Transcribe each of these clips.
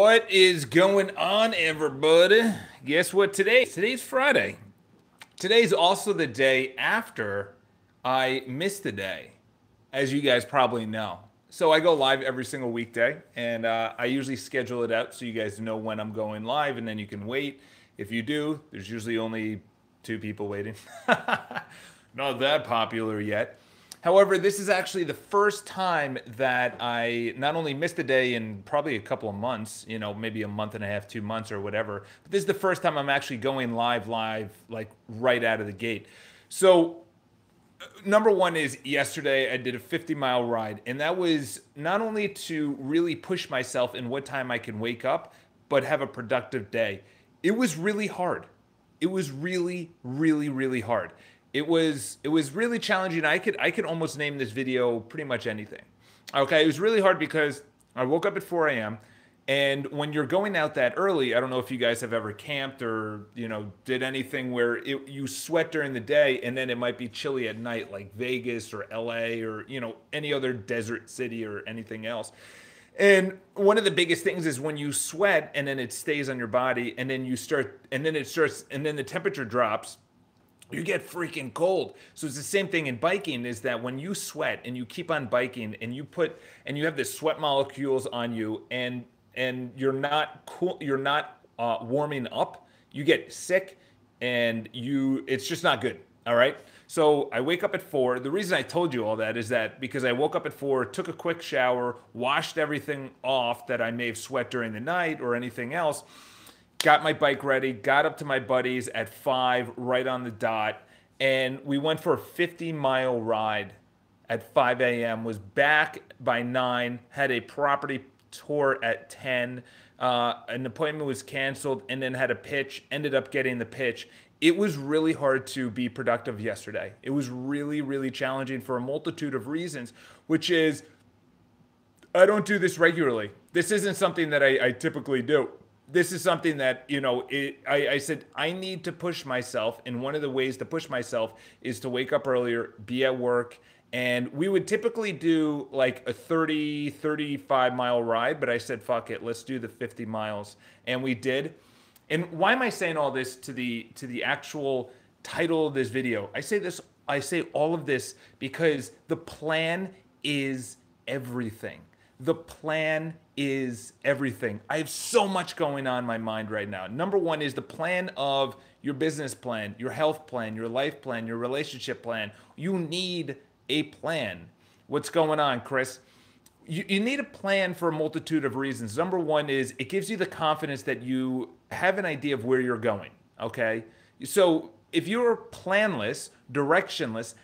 What is going on, everybody? Guess what today's Friday. Today's also the day after I missed the day, as you guys probably know. So I go live every single weekday, and I usually schedule it out so you guys know when I'm going live, and then you can wait. If you do, there's usually only two people waiting. Not that popular yet. However, this is actually the first time that I not only missed a day in probably a couple of months, maybe a month and a half, 2 months or whatever, but this is the first time I'm actually going live, like right out of the gate. So, number one is yesterday I did a 50-mile ride, and that was not only to really push myself in what time I can wake up, but have a productive day. It was really hard. It was really, really, really hard. It was really challenging. I could almost name this video pretty much anything. Okay, it was really hard because I woke up at 4 a.m. and when you're going out that early, I don't know if you guys have ever camped or did anything where you sweat during the day and then it might be chilly at night, like Vegas or LA or any other desert city or anything else. And one of the biggest things is when you sweat and then it stays on your body and then the temperature drops, you get freaking cold. So it's the same thing in biking, is that when you sweat and you keep on biking and you have the sweat molecules on you and you're not cool, you're not warming up, you get sick and it's just not good. All right. So I wake up at 4. The reason I told you all that is that because I woke up at 4, took a quick shower, washed everything off that I may have sweat during the night or anything else, got my bike ready, got up to my buddies at 5, right on the dot, and we went for a 50-mile ride at 5 a.m., was back by 9, had a property tour at 10, an appointment was canceled, and then had a pitch, ended up getting the pitch. It was really hard to be productive yesterday. It was really, really challenging for a multitude of reasons, which is I don't do this regularly. This isn't something that I typically do. This is something that, I said, I need to push myself. And one of the ways to push myself is to wake up earlier, be at work. And we would typically do like a 30, 35-mile ride. But I said, fuck it, let's do the 50 miles. And we did. And why am I saying all this to the actual title of this video? I say all of this because the plan is everything. The plan is everything. I have so much going on in my mind right now. Number one is the plan of your business plan, your health plan, your life plan, your relationship plan. You need a plan. What's going on, Chris? You need a plan for a multitude of reasons. Number one is it gives you the confidence that you have an idea of where you're going, okay? So if you're planless, directionless,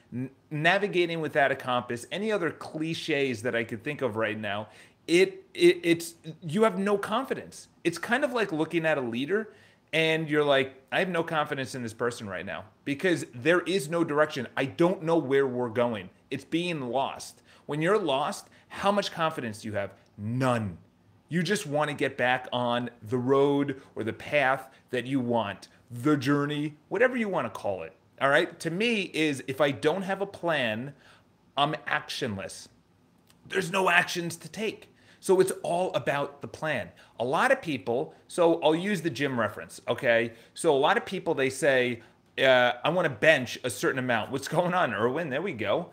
navigating without a compass, any other cliches that I could think of right now, it's you have no confidence. It's kind of like looking at a leader and you're like, I have no confidence in this person right now because there is no direction. I don't know where we're going. It's being lost. When you're lost, how much confidence do you have? None. You just want to get back on the road or the path that you want, the journey, whatever you want to call it. All right. To me is if I don't have a plan, I'm actionless. There's no actions to take. So it's all about the plan. A lot of people, so I'll use the gym reference. Okay. So a lot of people, they say, I want to bench a certain amount. What's going on, Erwin? There we go.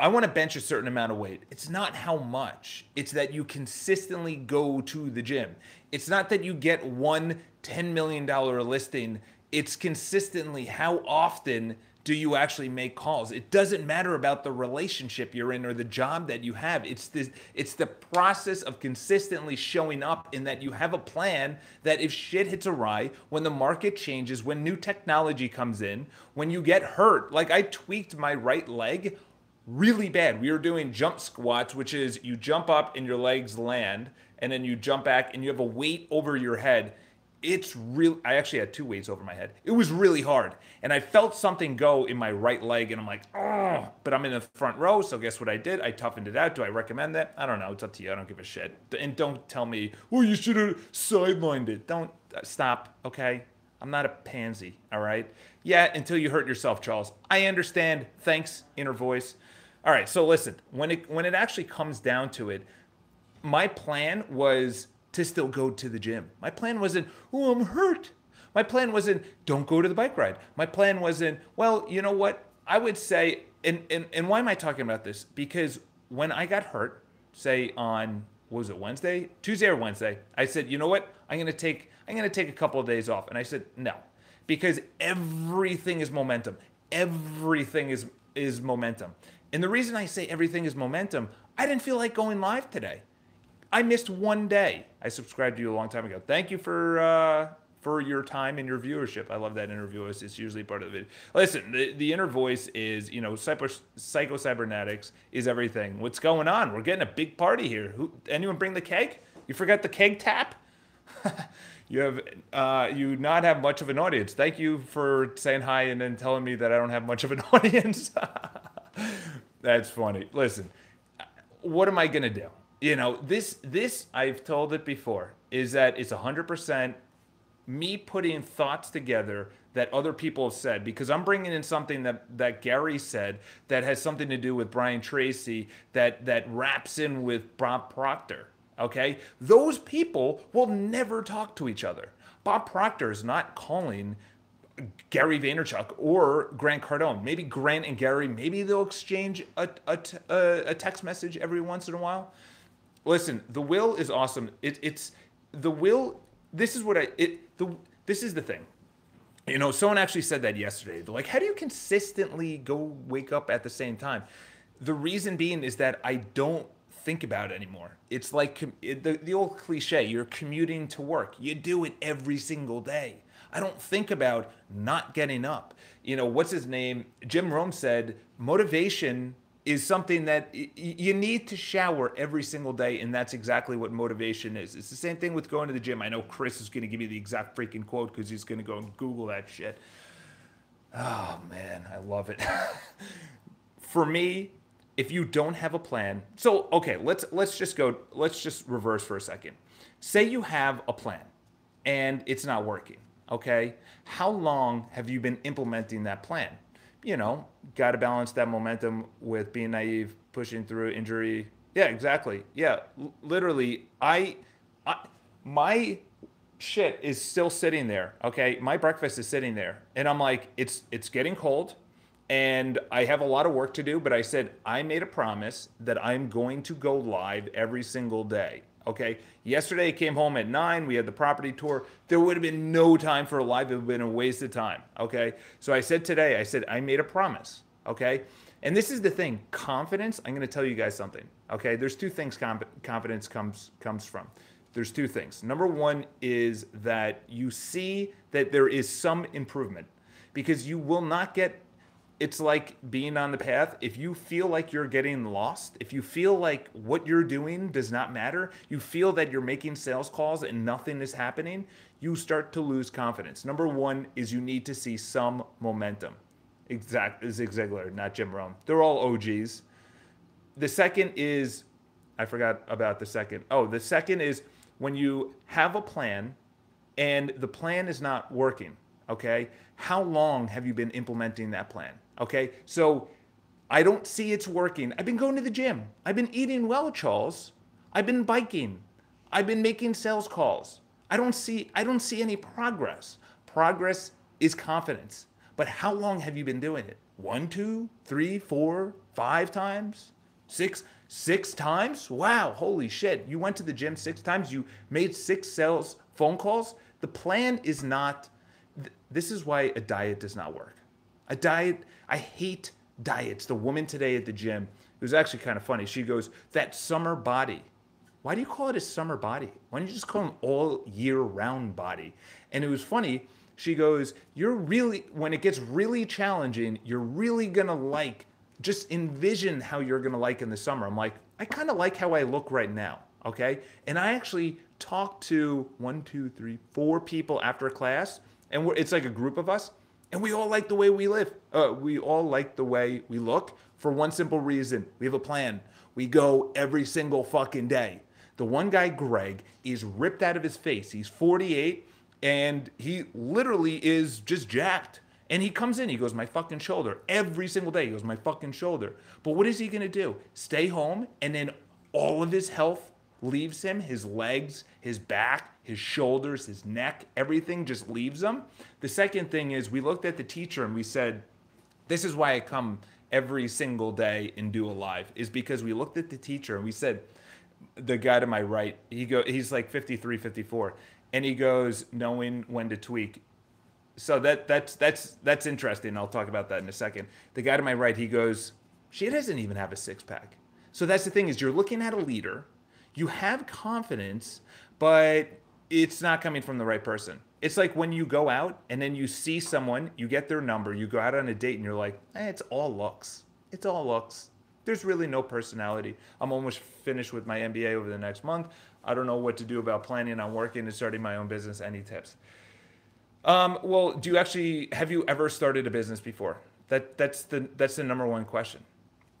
I want to bench a certain amount of weight. It's not how much. It's that you consistently go to the gym. It's not that you get one $10 million listing. It's consistently how often do you actually make calls. It doesn't matter about the relationship you're in or the job that you have. It's the process of consistently showing up in that you have a plan that if shit hits awry, when the market changes, when new technology comes in, when you get hurt, like I tweaked my right leg really bad. We were doing jump squats, which is you jump up and your legs land, and then you jump back and you have a weight over your head. It's real. I actually had 2 weights over my head. It was really hard. And I felt something go in my right leg and I'm like, oh, but I'm in the front row. So guess what I did? I toughened it out. Do I recommend that? I don't know. It's up to you. I don't give a shit. And don't tell me, well, you should have sidelined it. Don't stop. Okay. I'm not a pansy. All right. Yeah. Until you hurt yourself, Charles. I understand. Thanks, inner voice. All right. So listen, when it actually comes down to it, my plan was to still go to the gym. My plan wasn't, oh, I'm hurt. My plan wasn't, don't go to the bike ride. My plan wasn't, well, you know what? I would say, and why am I talking about this? Because when I got hurt, say on, what was it, Wednesday? Tuesday or Wednesday, I said, you know what? I'm gonna take a couple of days off. And I said, no. Because everything is momentum. Everything is momentum. And the reason I say everything is momentum, I didn't feel like going live today. I missed one day. I subscribed to you a long time ago. Thank you for your time and your viewership. I love that inner voice. It's usually part of the video. Listen, the inner voice is, psycho cybernetics is everything. What's going on? We're getting a big party here. Anyone bring the keg? You forgot the keg tap? You not have much of an audience. Thank you for saying hi and then telling me that I don't have much of an audience. That's funny. Listen, what am I gonna do? This I've told it before, is that it's 100% me putting thoughts together that other people have said, because I'm bringing in something that Gary said that has something to do with Brian Tracy that wraps in with Bob Proctor. Okay, those people will never talk to each other. Bob Proctor is not calling Gary Vaynerchuk or Grant Cardone. Maybe Grant and Gary, maybe they'll exchange a text message every once in a while. Listen, the will is awesome. It's the will. This is this is the thing. Someone actually said that yesterday. They're like, how do you consistently go wake up at the same time? The reason being is that I don't think about it anymore. It's like the old cliche, you're commuting to work. You do it every single day. I don't think about not getting up. What's his name? Jim Rohn said, motivation is something that you need to shower every single day, and that's exactly what motivation is. It's the same thing with going to the gym. I know Chris is going to give you the exact freaking quote because he's going to go and Google that shit. Oh, man, I love it. For me, if you don't have a plan, so okay, let's just reverse for a second. Say you have a plan and it's not working, okay? How long have you been implementing that plan? Got to balance that momentum with being naive, pushing through injury. Yeah, exactly. Yeah, literally, my shit is still sitting there, okay? My breakfast is sitting there, and I'm like, it's getting cold, and I have a lot of work to do, but I said, I made a promise that I'm going to go live every single day, okay? Yesterday, I came home at 9. We had the property tour. There would have been no time for a live. It would have been a waste of time, okay? So I said today, I made a promise, okay? And this is the thing, confidence, I'm going to tell you guys something, okay? There's two things confidence comes from. There's two things. Number one is that you see that there is some improvement, because you will not get, it's like being on the path. If you feel like you're getting lost, if you feel like what you're doing does not matter, you feel that you're making sales calls and nothing is happening, you start to lose confidence. Number one is you need to see some momentum. Zig Ziglar, not Jim Rohn. They're all OGs. The second is, I forgot about the second. Oh, the second is when you have a plan and the plan is not working, okay? How long have you been implementing that plan? Okay, so I don't see it's working. I've been going to the gym. I've been eating well, Charles. I've been biking. I've been making sales calls. I don't see any progress. Progress is confidence. But how long have you been doing it? 1, 2, 3, 4, 5 times? 6 times? Wow, holy shit. You went to the gym 6 times. You made 6 sales phone calls. The plan is not, this is why a diet does not work. A diet, I hate diets. The woman today at the gym, it was actually kind of funny. She goes, that summer body. Why do you call it a summer body? Why don't you just call it an all year round body? And it was funny. She goes, when it gets really challenging, you're really gonna just envision how you're gonna like in the summer. I'm like, I kind of like how I look right now, okay? And I actually talked to 1, 2, 3, 4 people after class, and it's like a group of us, and we all like the way we live. We all like the way we look for one simple reason. We have a plan. We go every single fucking day. The one guy, Greg, is ripped out of his face. He's 48, and he literally is just jacked. And he comes in, he goes, my fucking shoulder. Every single day, he goes, my fucking shoulder. But what is he going to do? Stay home, and then all of his health leaves him, his legs, his back, his shoulders, his neck, everything just leaves him. The second thing is we looked at the teacher and we said, this is why I come every single day and do a live, is because we looked at the teacher and we said, the guy to my right, he's like 53, 54, and he goes, knowing when to tweak. So that's interesting. I'll talk about that in a second. The guy to my right, he goes, she doesn't even have a six pack. So that's the thing, is you're looking at a leader, you have confidence, but it's not coming from the right person. It's like when you go out and then you see someone, you get their number, you go out on a date and you're like, it's all looks. It's all looks. There's really no personality. I'm almost finished with my MBA over the next month. I don't know what to do about planning on working and starting my own business. Any tips? Well, have you ever started a business before? That's the number one question.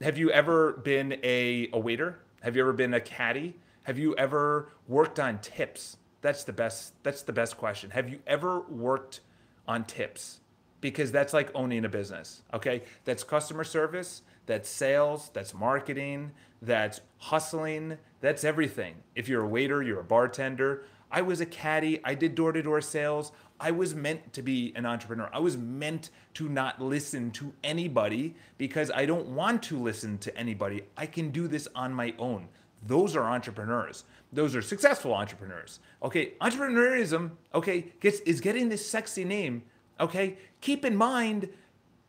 Have you ever been a waiter? Have you ever been a caddy? Have you ever worked on tips? That's the best question. Have you ever worked on tips? Because that's like owning a business, okay? That's customer service, that's sales, that's marketing, that's hustling, that's everything. If you're a waiter, you're a bartender. I was a caddy, I did door-to-door sales. I was meant to be an entrepreneur. I was meant to not listen to anybody because I don't want to listen to anybody. I can do this on my own. Those are entrepreneurs. Those are successful entrepreneurs. Okay, entrepreneurism, okay, is getting this sexy name. Okay, keep in mind,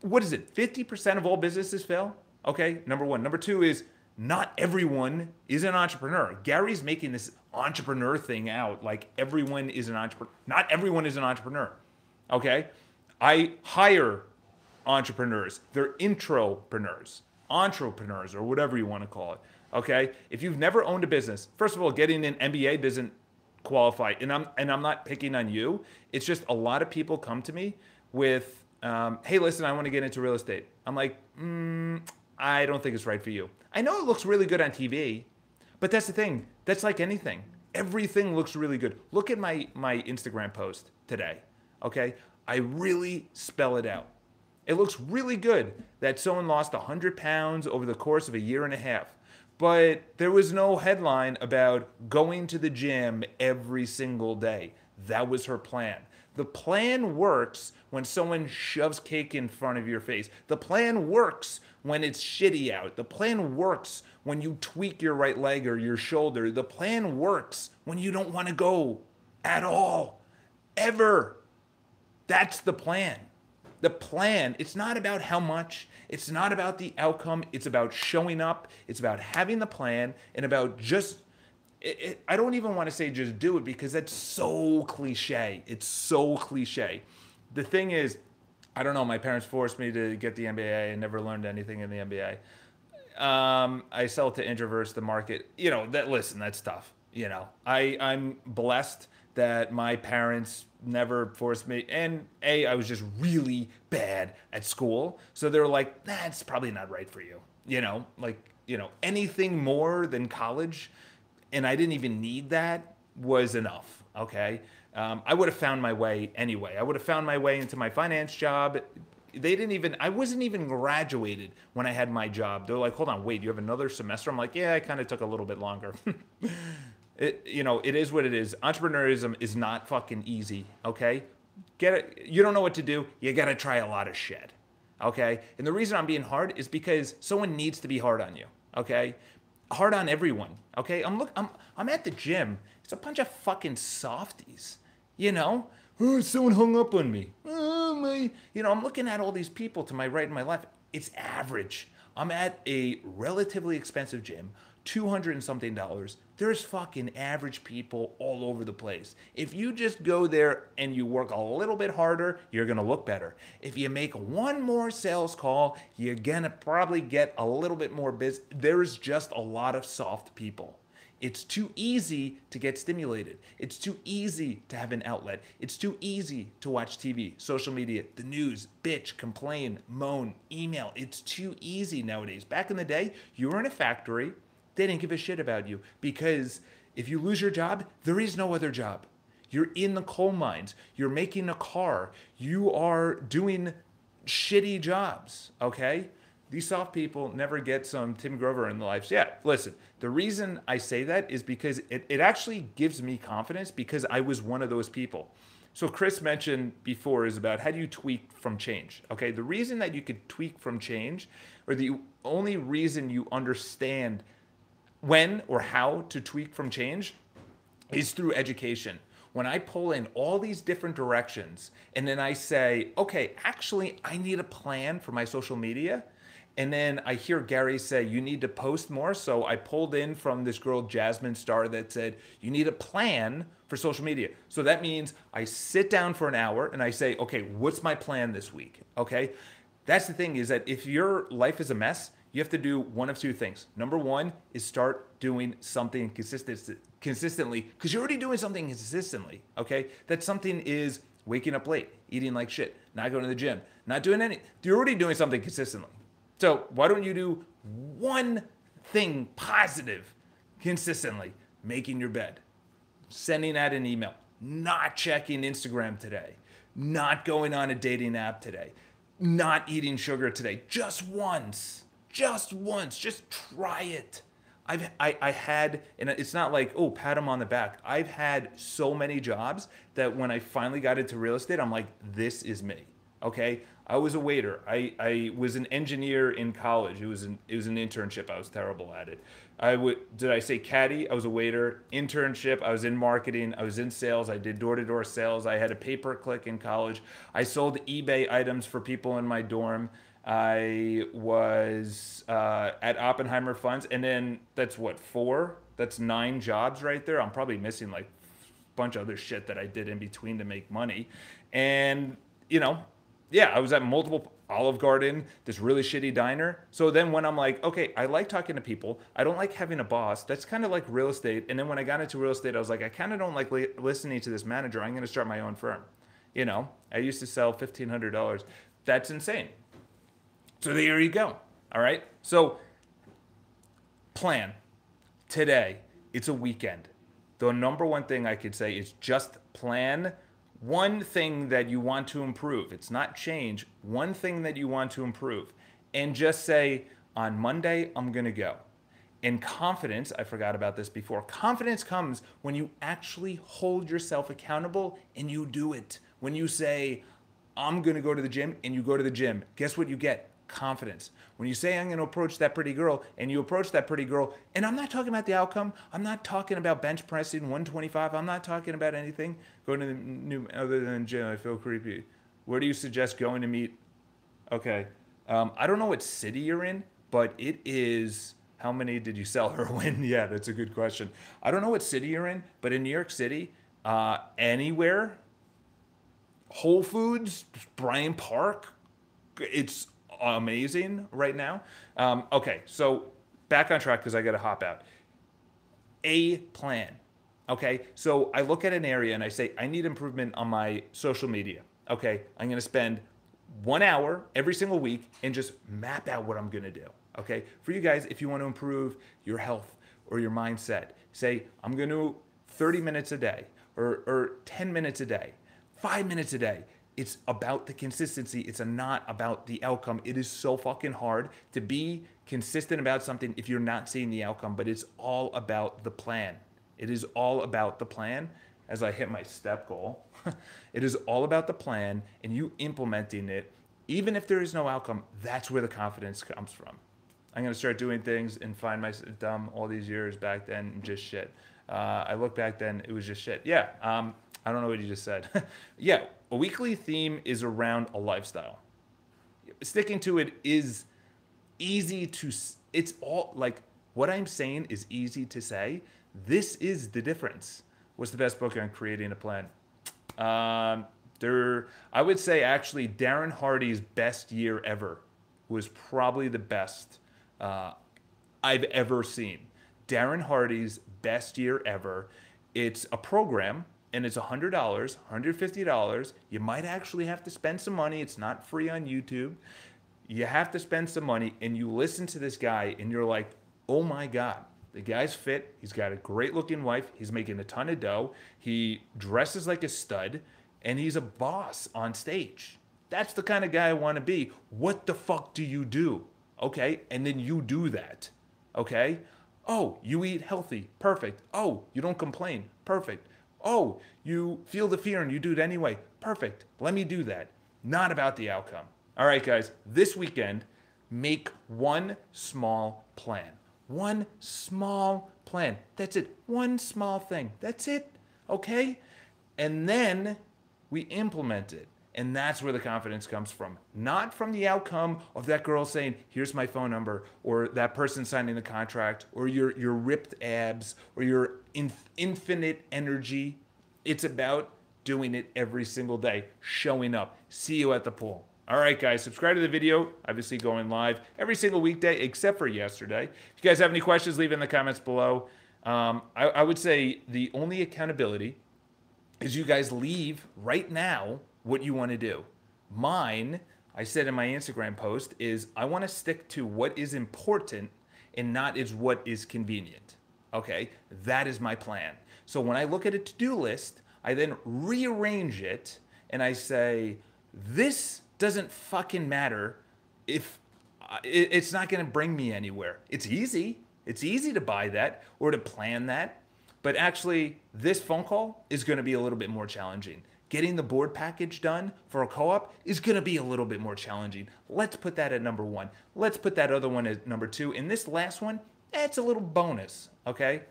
what is it? 50% of all businesses fail. Okay, number one. Number two is not everyone is an entrepreneur. Gary's making this entrepreneur thing out like everyone is an entrepreneur. Not everyone is an entrepreneur. Okay, I hire entrepreneurs. They're intropreneurs, entrepreneurs, or whatever you want to call it. Okay, if you've never owned a business, first of all, getting an MBA doesn't qualify, and I'm not picking on you. It's just a lot of people come to me with, hey, listen, I want to get into real estate. I'm like, I don't think it's right for you. I know it looks really good on TV, but that's the thing. That's like anything. Everything looks really good. Look at my Instagram post today. Okay, I really spell it out. It looks really good that someone lost 100 pounds over the course of a year and a half. But there was no headline about going to the gym every single day. That was her plan. The plan works when someone shoves cake in front of your face. The plan works when it's shitty out. The plan works when you tweak your right leg or your shoulder. The plan works when you don't want to go at all, ever. That's the plan. The plan, it's not about how much, it's not about the outcome, it's about showing up, it's about having the plan, and about I don't even want to say just do it because that's so cliche. It's so cliche. The thing is, I don't know, my parents forced me to get the MBA and never learned anything in the MBA. I sell to introverts, the market, listen, that's tough. I'm blessed that my parents never forced me. And I was just really bad at school. So they were like, it's probably not right for you. Anything more than college, and I didn't even need that, was enough. Okay. I would have found my way anyway. I would have found my way into my finance job. I wasn't even graduated when I had my job. They're like, hold on, wait, you have another semester? I'm like, yeah, I kind of took a little bit longer. It is what it is. Entrepreneurism is not fucking easy, okay? You don't know what to do, you gotta try a lot of shit, okay? And the reason I'm being hard is because someone needs to be hard on you, okay? Hard on everyone, okay? I'm at the gym. It's a bunch of fucking softies, Oh, someone hung up on me. Oh, I'm looking at all these people to my right and my left. It's average. I'm at a relatively expensive gym, $200 and something. There's fucking average people all over the place. If you just go there and you work a little bit harder, you're going to look better. If you make one more sales call, you're going to probably get a little bit more business. There's just a lot of soft people. It's too easy to get stimulated. It's too easy to have an outlet. It's too easy to watch TV, social media, the news, bitch, complain, moan, email. It's too easy nowadays. Back in the day, you were in a factory. They didn't give a shit about you because if you lose your job, there is no other job. You're in the coal mines. You're making a car. You are doing shitty jobs, okay? These soft people never get some Tim Grover in their lives. Yeah, listen, the reason I say that is because it actually gives me confidence because I was one of those people. So Chris mentioned before is about how do you tweak from change? Okay, the reason that you could tweak from change, or the only reason you understand when or how to tweak from change is through education. When I pull in all these different directions and then I say, okay, actually, I need a plan for my social media. And then I hear Gary say, you need to post more. So I pulled in from this girl, Jasmine Star, that said, you need a plan for social media. So that means I sit down for an hour and I say, okay, what's my plan this week? Okay. That's the thing is that if your life is a mess, you have to do one of two things. Number one is start doing something consistently because you're already doing something consistently. Okay. That something is waking up late, eating like shit, not going to the gym, not doing anything. You're already doing something consistently. So why don't you do one thing positive consistently? Making your bed, sending out an email, not checking Instagram today, not going on a dating app today, not eating sugar today. Just once, just try it. I had, and it's not like, oh, pat him on the back. I've had so many jobs that when I finally got into real estate, I'm like, this is me. Okay. I was a waiter. I was an engineer in college. It was an internship. I was terrible at it. Did I say caddy? I was a waiter. Internship. I was in marketing. I was in sales. I did door-to-door sales. I had a pay-per-click in college. I sold eBay items for people in my dorm. I was at Oppenheimer Funds. And then that's what, 4? That's 9 jobs right there. I'm probably missing like a bunch of other shit that I did in between to make money. And, you know, yeah, I was at multiple Olive Garden, this really shitty diner. So then when I'm like, okay, I like talking to people. I don't like having a boss. That's kind of like real estate. And then when I got into real estate, I was like, I kind of don't like listening to this manager. I'm going to start my own firm. You know, I used to sell $1,500. That's insane. So there you go. All right. So plan today. It's a weekend. The number one thing I could say is just plan one thing that you want to improve. It's not change. One thing that you want to improve. And just say, on Monday, I'm going to go. And confidence, I forgot about this before, confidence comes when you actually hold yourself accountable and you do it. When you say, I'm going to go to the gym, and you go to the gym, guess what you get? Confidence. When you say I'm going to approach that pretty girl and you approach that pretty girl, and I'm not talking about the outcome. I'm not talking about bench pressing 125. I'm not talking about anything. Going to the new, other than gym, I feel creepy. Where do you suggest going to meet? Okay. I don't know what city you're in, but it is, how many did you sell heroin? Yeah, that's a good question. I don't know what city you're in, but in New York City, anywhere, Whole Foods, Bryant Park, it's amazing right now. Okay, so back on track because I got to hop out. A plan. Okay, so I look at an area and I say, I need improvement on my social media. Okay, I'm going to spend 1 hour every single week and just map out what I'm going to do. Okay, for you guys, if you want to improve your health or your mindset, say, I'm going to 30 minutes a day or 10 minutes a day, 5 minutes a day. It's about the consistency. It's not about the outcome. It is so fucking hard to be consistent about something if you're not seeing the outcome, but it's all about the plan. It is all about the plan. As I hit my step goal, it is all about the plan and you implementing it. Even if there is no outcome, that's where the confidence comes from. I'm going to start doing things and find myself dumb all these years back then and just shit. I look back then, it was just shit. Yeah. I don't know what you just said. Yeah, a weekly theme is around a lifestyle. Sticking to it is easy to, it's all like what I'm saying is easy to say. This is the difference. What's the best book on creating a plan? I would say actually Darren Hardy's Best Year Ever was probably the best I've ever seen. Darren Hardy's Best Year Ever. It's a program. And it's $100, $150. You might actually have to spend some money. It's not free on YouTube. You have to spend some money, and you listen to this guy, and you're like, oh my God, the guy's fit. He's got a great-looking wife. He's making a ton of dough. He dresses like a stud, and he's a boss on stage. That's the kind of guy I want to be. What the fuck do you do? Okay. And then you do that. Okay. Oh, you eat healthy. Perfect. Oh, you don't complain. Perfect. Oh, you feel the fear and you do it anyway. Perfect. Let me do that. Not about the outcome. All right, guys, this weekend, make one small plan. One small plan. That's it. One small thing. That's it. Okay? And then we implement it. And that's where the confidence comes from. Not from the outcome of that girl saying, here's my phone number, or that person signing the contract, or your ripped abs, or your infinite energy. It's about doing it every single day, showing up. See you at the pool. All right, guys, subscribe to the video. Obviously going live every single weekday except for yesterday. If you guys have any questions, leave it in the comments below. I would say the only accountability is you guys leave right now what you want to do. Mine, I said in my Instagram post, is I want to stick to what is important and not is what is convenient. Okay, that is my plan. So when I look at a to-do list, I then rearrange it and I say, this doesn't fucking matter if it's not going to bring me anywhere. It's easy. It's easy to buy that or to plan that. But actually, this phone call is going to be a little bit more challenging. Getting the board package done for a co-op is going to be a little bit more challenging. Let's put that at number 1. Let's put that other one at number 2. And this last one, it's a little bonus, okay?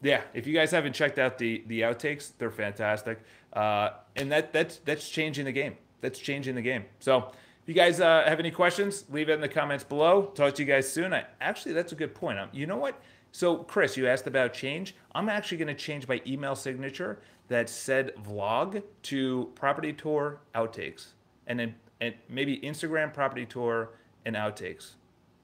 Yeah, if you guys haven't checked out the outtakes, they're fantastic. And that's changing the game. That's changing the game. So if you guys have any questions, leave it in the comments below. Talk to you guys soon. Actually, that's a good point. You know what? So, Chris, you asked about change. I'm actually going to change my email signature that said vlog to property tour outtakes. And then maybe Instagram property tour and outtakes.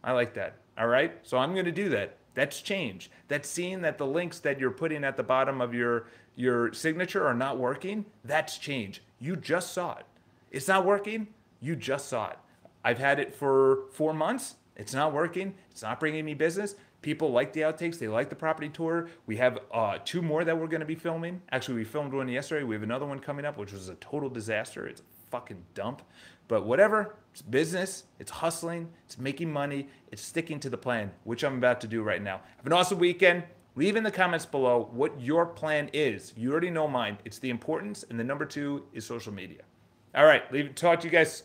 I like that. All right? So I'm going to do that. That's change. That's seeing that the links that you're putting at the bottom of your signature are not working. That's change. You just saw it. It's not working. You just saw it. I've had it for 4 months. It's not working. It's not bringing me business. People like the outtakes. They like the property tour. We have 2 more that we're going to be filming. Actually, we filmed one yesterday. We have another one coming up, which was a total disaster. It's a fucking dump. But whatever. It's business. It's hustling. It's making money. It's sticking to the plan, which I'm about to do right now. Have an awesome weekend. Leave in the comments below what your plan is. You already know mine. It's the importance, and the number 2 is social media. All right. Talk to you guys